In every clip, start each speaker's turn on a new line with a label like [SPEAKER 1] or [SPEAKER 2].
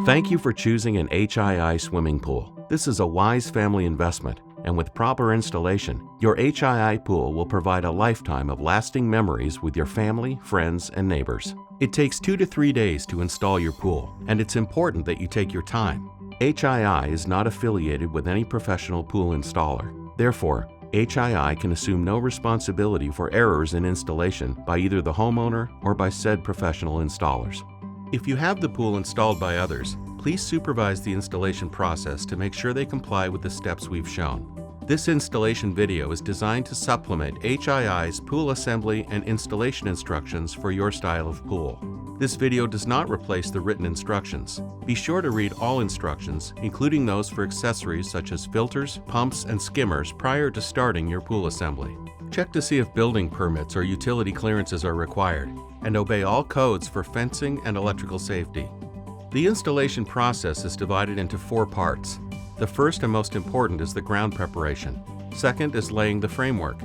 [SPEAKER 1] Thank you for choosing an HII swimming pool. This is a wise family investment, and with proper installation, your HII pool will provide a lifetime of lasting memories with your family, friends, and neighbors. It takes 2 to 3 days to install your pool, and it's important that you take your time. HII is not affiliated with any professional pool installer. Therefore, HII can assume no responsibility for errors in installation by either the homeowner or by said professional installers. If you have the pool installed by others, please supervise the installation process to make sure they comply with the steps we've shown. This installation video is designed to supplement HII's pool assembly and installation instructions for your style of pool. This video does not replace the written instructions. Be sure to read all instructions, including those for accessories such as filters, pumps, and skimmers prior to starting your pool assembly. Check to see if building permits or utility clearances are required, and obey all codes for fencing and electrical safety. The installation process is divided into 4 parts. The first and most important is the ground preparation. Second is laying the framework.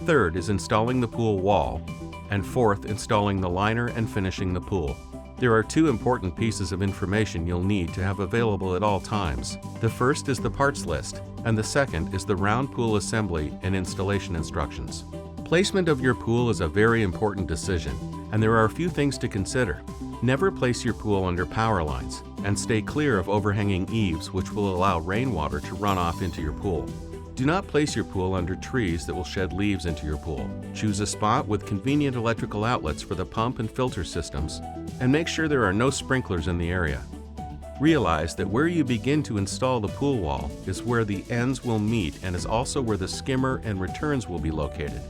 [SPEAKER 1] Third is installing the pool wall. And fourth, installing the liner and finishing the pool. There are 2 important pieces of information you'll need to have available at all times. The first is the parts list, and the second is the round pool assembly and installation instructions. Placement of your pool is a very important decision, and there are a few things to consider. Never place your pool under power lines, and stay clear of overhanging eaves which will allow rainwater to run off into your pool. Do not place your pool under trees that will shed leaves into your pool. Choose a spot with convenient electrical outlets for the pump and filter systems, and make sure there are no sprinklers in the area. Realize that where you begin to install the pool wall is where the ends will meet and is also where the skimmer and returns will be located.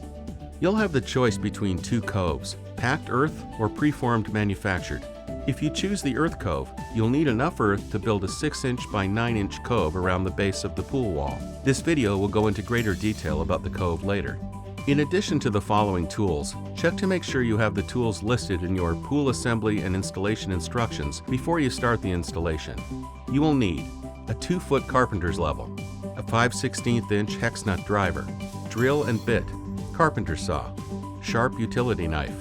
[SPEAKER 1] You'll have the choice between 2 coves, packed earth or preformed manufactured. If you choose the earth cove, you'll need enough earth to build a 6-inch by 9-inch cove around the base of the pool wall. This video will go into greater detail about the cove later. In addition to the following tools, check to make sure you have the tools listed in your pool assembly and installation instructions before you start the installation. You will need a 2-foot carpenter's level, a 5/16-inch hex nut driver, drill and bit, carpenter saw, sharp utility knife,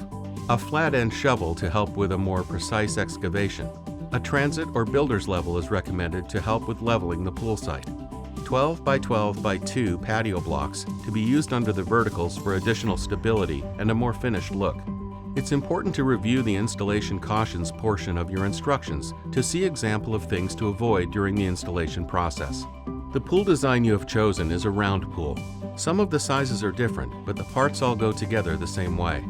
[SPEAKER 1] a flat end shovel to help with a more precise excavation. A transit or builder's level is recommended to help with leveling the pool site. 12 by 12 by 2 patio blocks to be used under the verticals for additional stability and a more finished look. It's important to review the installation cautions portion of your instructions to see example of things to avoid during the installation process. The pool design you have chosen is a round pool. Some of the sizes are different, but the parts all go together the same way.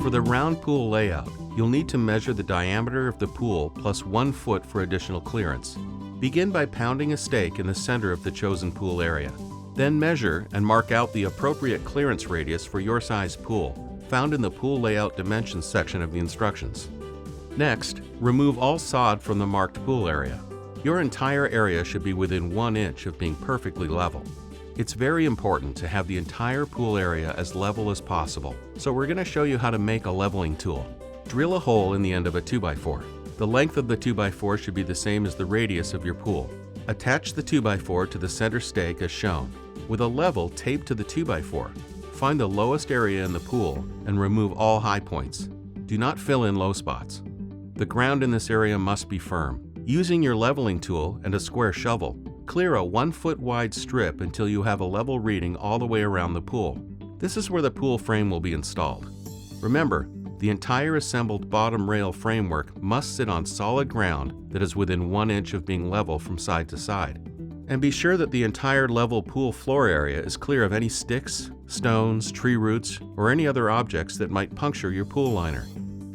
[SPEAKER 1] For the round pool layout, you'll need to measure the diameter of the pool plus 1 foot for additional clearance. Begin by pounding a stake in the center of the chosen pool area. Then measure and mark out the appropriate clearance radius for your size pool, found in the Pool Layout Dimensions section of the instructions. Next, remove all sod from the marked pool area. Your entire area should be within 1 inch of being perfectly level. It's very important to have the entire pool area as level as possible, so we're going to show you how to make a leveling tool. Drill a hole in the end of a 2x4. The length of the 2x4 should be the same as the radius of your pool. Attach the 2x4 to the center stake as shown. With a level taped to the 2x4, find the lowest area in the pool and remove all high points. Do not fill in low spots. The ground in this area must be firm. Using your leveling tool and a square shovel, clear a 1 foot wide strip until you have a level reading all the way around the pool. This is where the pool frame will be installed. Remember, the entire assembled bottom rail framework must sit on solid ground that is within 1 inch of being level from side to side. And be sure that the entire level pool floor area is clear of any sticks, stones, tree roots, or any other objects that might puncture your pool liner.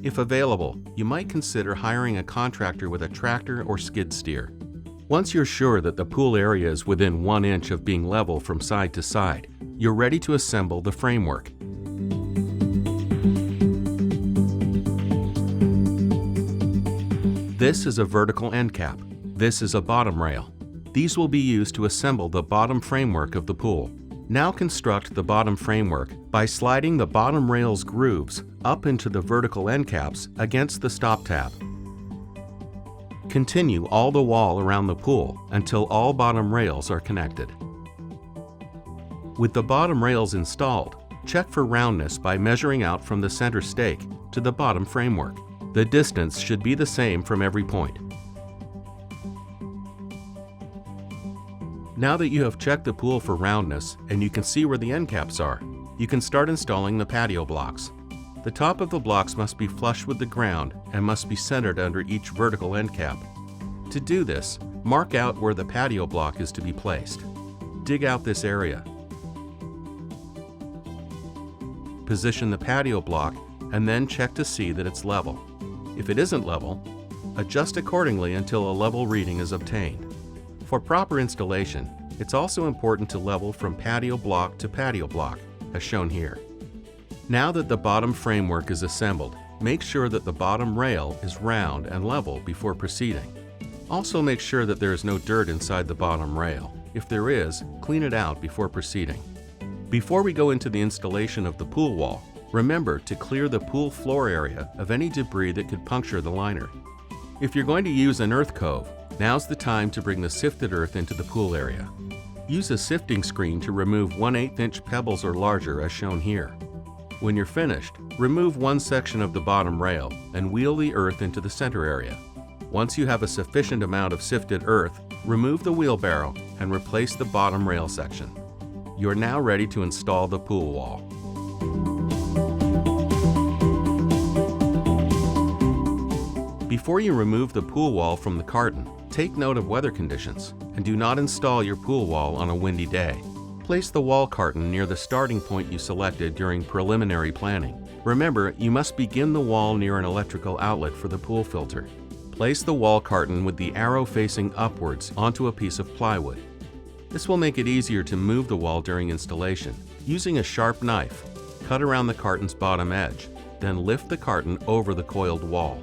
[SPEAKER 1] If available, you might consider hiring a contractor with a tractor or skid steer. Once you're sure that the pool area is within 1 inch of being level from side to side, you're ready to assemble the framework. This is a vertical end cap. This is a bottom rail. These will be used to assemble the bottom framework of the pool. Now construct the bottom framework by sliding the bottom rail's grooves up into the vertical end caps against the stop tab. Continue all the wall around the pool until all bottom rails are connected. With the bottom rails installed, Check for roundness by measuring out from the center stake to the bottom framework. The distance should be the same from every point. Now that you have checked the pool for roundness and you can see where the end caps are, you can start installing the patio blocks. The top of the blocks must be flush with the ground and must be centered under each vertical end cap. To do this, mark out where the patio block is to be placed. Dig out this area. Position the patio block and then check to see that it's level. If it isn't level, adjust accordingly until a level reading is obtained. For proper installation, it's also important to level from patio block to patio block, as shown here. Now that the bottom framework is assembled, make sure that the bottom rail is round and level before proceeding. Also make sure that there is no dirt inside the bottom rail. If there is, clean it out before proceeding. Before we go into the installation of the pool wall, remember to clear the pool floor area of any debris that could puncture the liner. If you're going to use an earth cove, now's the time to bring the sifted earth into the pool area. Use a sifting screen to remove 1/8 inch pebbles or larger as shown here. When you're finished, remove one section of the bottom rail and wheel the earth into the center area. Once you have a sufficient amount of sifted earth, remove the wheelbarrow and replace the bottom rail section. You're now ready to install the pool wall. Before you remove the pool wall from the carton, take note of weather conditions and do not install your pool wall on a windy day. Place the wall carton near the starting point you selected during preliminary planning. Remember, you must begin the wall near an electrical outlet for the pool filter. Place the wall carton with the arrow facing upwards onto a piece of plywood. This will make it easier to move the wall during installation. Using a sharp knife, cut around the carton's bottom edge, then lift the carton over the coiled wall.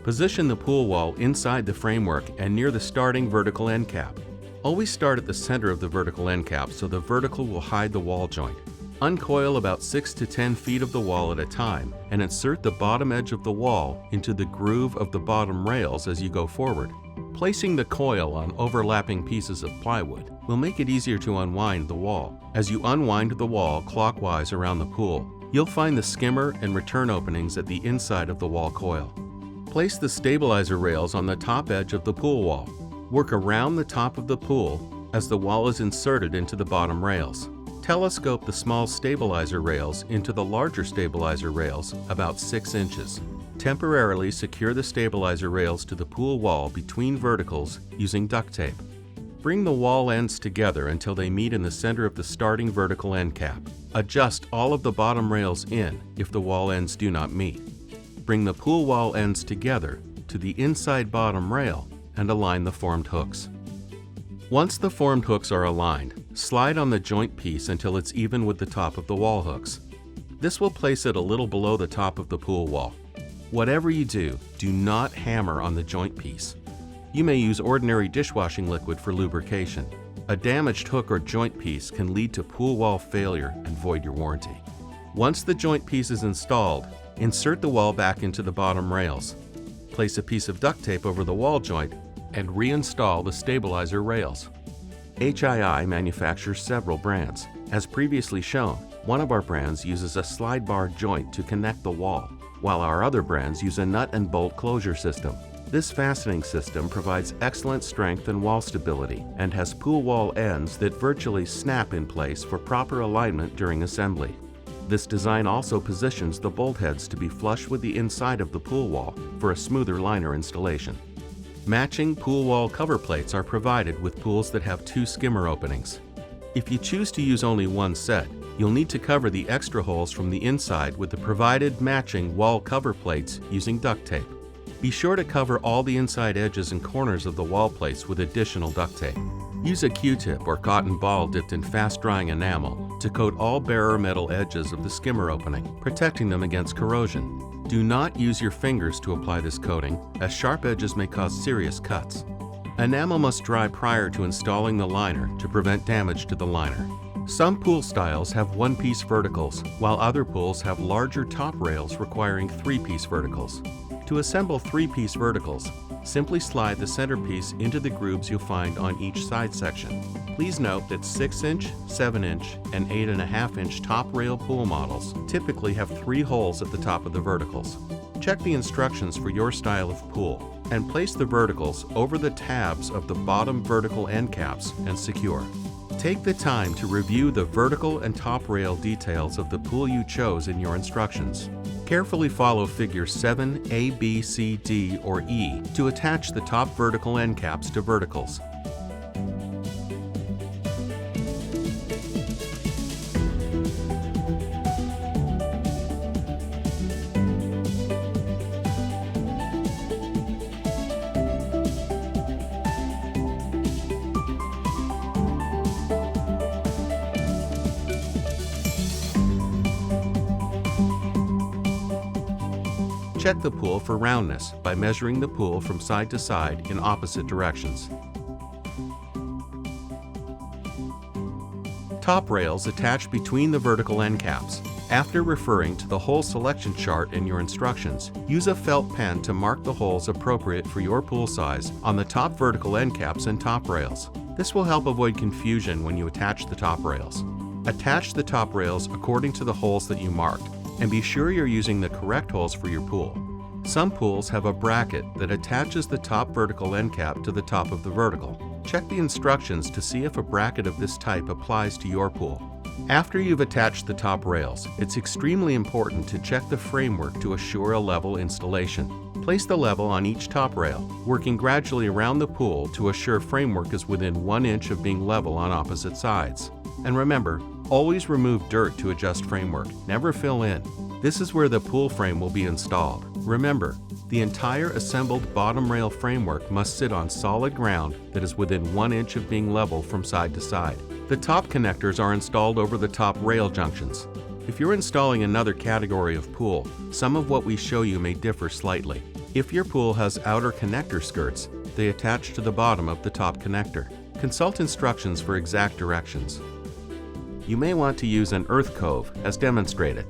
[SPEAKER 1] Position the pool wall inside the framework and near the starting vertical end cap. Always start at the center of the vertical end cap so the vertical will hide the wall joint. Uncoil about 6 to 10 feet of the wall at a time and insert the bottom edge of the wall into the groove of the bottom rails as you go forward. Placing the coil on overlapping pieces of plywood will make it easier to unwind the wall. As you unwind the wall clockwise around the pool, you'll find the skimmer and return openings at the inside of the wall coil. Place the stabilizer rails on the top edge of the pool wall. Work around the top of the pool as the wall is inserted into the bottom rails. Telescope the small stabilizer rails into the larger stabilizer rails about 6 inches. Temporarily secure the stabilizer rails to the pool wall between verticals using duct tape. Bring the wall ends together until they meet in the center of the starting vertical end cap. Adjust all of the bottom rails in if the wall ends do not meet. Bring the pool wall ends together to the inside bottom rail and align the formed hooks. Once the formed hooks are aligned, slide on the joint piece until it's even with the top of the wall hooks. This will place it a little below the top of the pool wall. Whatever you do, do not hammer on the joint piece. You may use ordinary dishwashing liquid for lubrication. A damaged hook or joint piece can lead to pool wall failure and void your warranty. Once the joint piece is installed, insert the wall back into the bottom rails. Place a piece of duct tape over the wall joint and reinstall the stabilizer rails. HII manufactures several brands. As previously shown, one of our brands uses a slide bar joint to connect the wall, while our other brands use a nut and bolt closure system. This fastening system provides excellent strength and wall stability and has pool wall ends that virtually snap in place for proper alignment during assembly. This design also positions the bolt heads to be flush with the inside of the pool wall for a smoother liner installation. Matching pool wall cover plates are provided with pools that have 2 skimmer openings. If you choose to use only one set, you'll need to cover the extra holes from the inside with the provided matching wall cover plates using duct tape. Be sure to cover all the inside edges and corners of the wall plates with additional duct tape. Use a Q-tip or cotton ball dipped in fast-drying enamel to coat all bare or metal edges of the skimmer opening, protecting them against corrosion. Do not use your fingers to apply this coating, as sharp edges may cause serious cuts. Enamel must dry prior to installing the liner to prevent damage to the liner. Some pool styles have 1-piece verticals, while other pools have larger top rails requiring 3-piece verticals. To assemble 3-piece verticals, simply slide the centerpiece into the grooves you'll find on each side section. Please note that 6-inch, 7-inch, and 8.5-inch top rail pool models typically have 3 holes at the top of the verticals. Check the instructions for your style of pool and place the verticals over the tabs of the bottom vertical end caps and secure. Take the time to review the vertical and top rail details of the pool you chose in your instructions. Carefully follow figure 7, A, B, C, D, or E to attach the top vertical end caps to verticals. Check the pool for roundness by measuring the pool from side to side in opposite directions. Top rails attach between the vertical end caps. After referring to the hole selection chart in your instructions, use a felt pen to mark the holes appropriate for your pool size on the top vertical end caps and top rails. This will help avoid confusion when you attach the top rails. Attach the top rails according to the holes that you marked, and be sure you're using the correct holes for your pool. Some pools have a bracket that attaches the top vertical end cap to the top of the vertical. Check the instructions to see if a bracket of this type applies to your pool. After you've attached the top rails, it's extremely important to check the framework to assure a level installation. Place the level on each top rail, working gradually around the pool to assure framework is within 1 inch of being level on opposite sides. And remember, always remove dirt to adjust framework, never fill in. This is where the pool frame will be installed. Remember, the entire assembled bottom rail framework must sit on solid ground that is within 1 inch of being level from side to side. The top connectors are installed over the top rail junctions. If you're installing another category of pool, some of what we show you may differ slightly. If your pool has outer connector skirts, they attach to the bottom of the top connector. Consult instructions for exact directions. You may want to use an earth cove as demonstrated,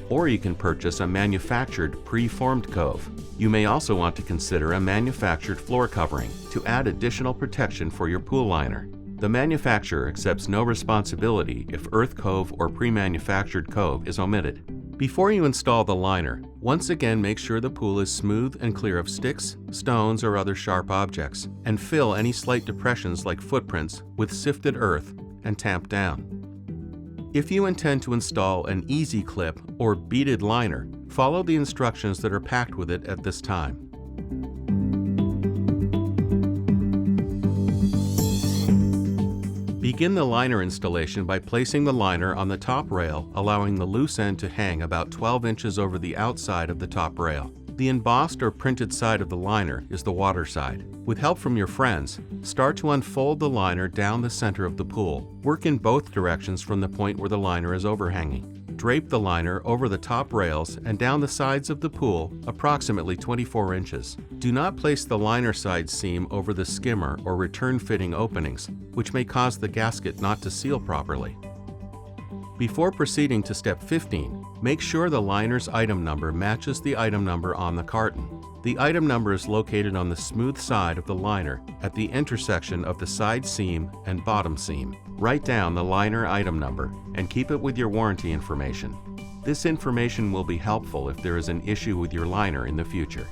[SPEAKER 1] or you can purchase a manufactured pre-formed cove. You may also want to consider a manufactured floor covering to add additional protection for your pool liner. The manufacturer accepts no responsibility if earth cove or pre-manufactured cove is omitted. Before you install the liner, once again make sure the pool is smooth and clear of sticks, stones, or other sharp objects, and fill any slight depressions like footprints with sifted earth and tamp down. If you intend to install an easy clip or beaded liner, follow the instructions that are packed with it at this time. Begin the liner installation by placing the liner on the top rail, allowing the loose end to hang about 12 inches over the outside of the top rail. The embossed or printed side of the liner is the water side. With help from your friends, start to unfold the liner down the center of the pool. Work in both directions from the point where the liner is overhanging. Drape the liner over the top rails and down the sides of the pool approximately 24 inches. Do not place the liner side seam over the skimmer or return fitting openings, which may cause the gasket not to seal properly. Before proceeding to step 15, make sure the liner's item number matches the item number on the carton. The item number is located on the smooth side of the liner at the intersection of the side seam and bottom seam. Write down the liner item number and keep it with your warranty information. This information will be helpful if there is an issue with your liner in the future.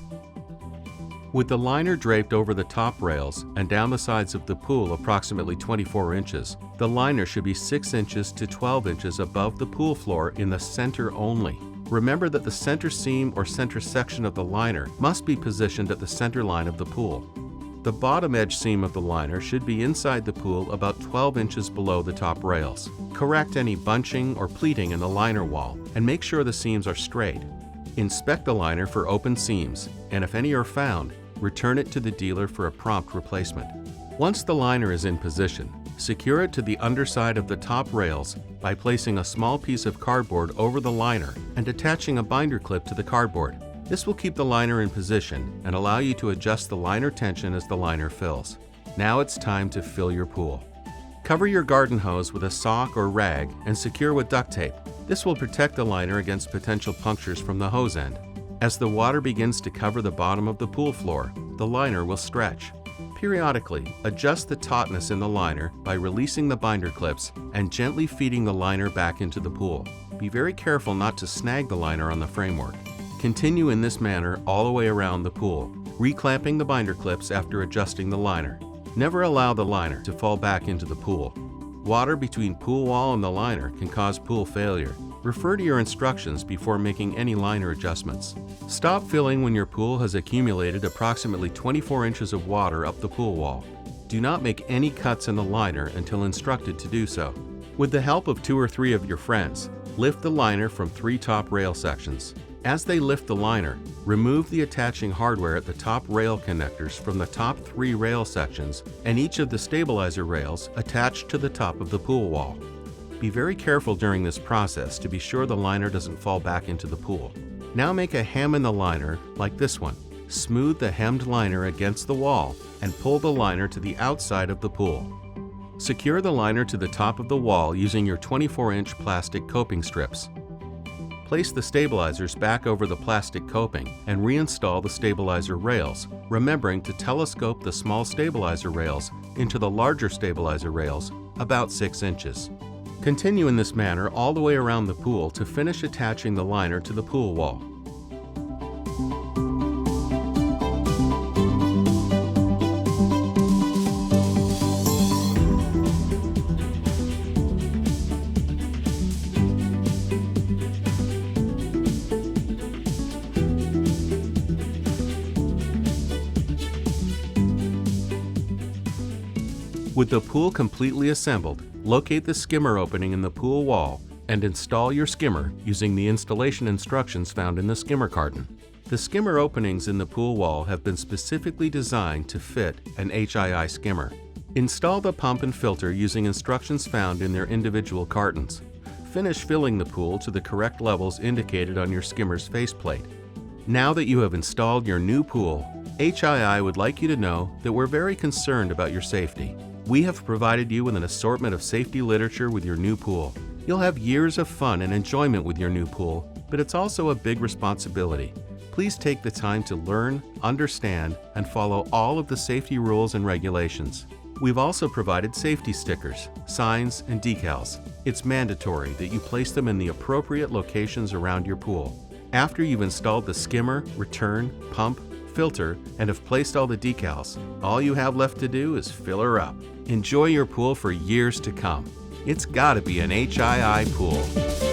[SPEAKER 1] With the liner draped over the top rails and down the sides of the pool approximately 24 inches, the liner should be 6 inches to 12 inches above the pool floor in the center only. Remember that the center seam or center section of the liner must be positioned at the center line of the pool. The bottom edge seam of the liner should be inside the pool about 12 inches below the top rails. Correct any bunching or pleating in the liner wall and make sure the seams are straight. Inspect the liner for open seams, and if any are found, return it to the dealer for a prompt replacement. Once the liner is in position, secure it to the underside of the top rails by placing a small piece of cardboard over the liner and attaching a binder clip to the cardboard. This will keep the liner in position and allow you to adjust the liner tension as the liner fills. Now it's time to fill your pool. Cover your garden hose with a sock or rag and secure with duct tape. This will protect the liner against potential punctures from the hose end. As the water begins to cover the bottom of the pool floor, the liner will stretch. Periodically, adjust the tautness in the liner by releasing the binder clips and gently feeding the liner back into the pool. Be very careful not to snag the liner on the framework. Continue in this manner all the way around the pool, reclamping the binder clips after adjusting the liner. Never allow the liner to fall back into the pool. Water between pool wall and the liner can cause pool failure. Refer to your instructions before making any liner adjustments. Stop filling when your pool has accumulated approximately 24 inches of water up the pool wall. Do not make any cuts in the liner until instructed to do so. With the help of 2 or 3 of your friends, lift the liner from 3 top rail sections. As they lift the liner, remove the attaching hardware at the top rail connectors from the top 3 rail sections and each of the stabilizer rails attached to the top of the pool wall. Be very careful during this process to be sure the liner doesn't fall back into the pool. Now make a hem in the liner like this one. Smooth the hemmed liner against the wall and pull the liner to the outside of the pool. Secure the liner to the top of the wall using your 24-inch plastic coping strips. Place the stabilizers back over the plastic coping and reinstall the stabilizer rails, remembering to telescope the small stabilizer rails into the larger stabilizer rails about 6 inches. Continue in this manner all the way around the pool to finish attaching the liner to the pool wall. With the pool completely assembled, locate the skimmer opening in the pool wall and install your skimmer using the installation instructions found in the skimmer carton. The skimmer openings in the pool wall have been specifically designed to fit an HII skimmer. Install the pump and filter using instructions found in their individual cartons. Finish filling the pool to the correct levels indicated on your skimmer's faceplate. Now that you have installed your new pool, HII would like you to know that we're very concerned about your safety. We have provided you with an assortment of safety literature with your new pool. You'll have years of fun and enjoyment with your new pool, but it's also a big responsibility. Please take the time to learn, understand, and follow all of the safety rules and regulations. We've also provided safety stickers, signs, and decals. It's mandatory that you place them in the appropriate locations around your pool. After you've installed the skimmer, return, pump, filter, and have placed all the decals, all you have left to do is fill her up. Enjoy your pool for years to come. It's gotta be an HII pool.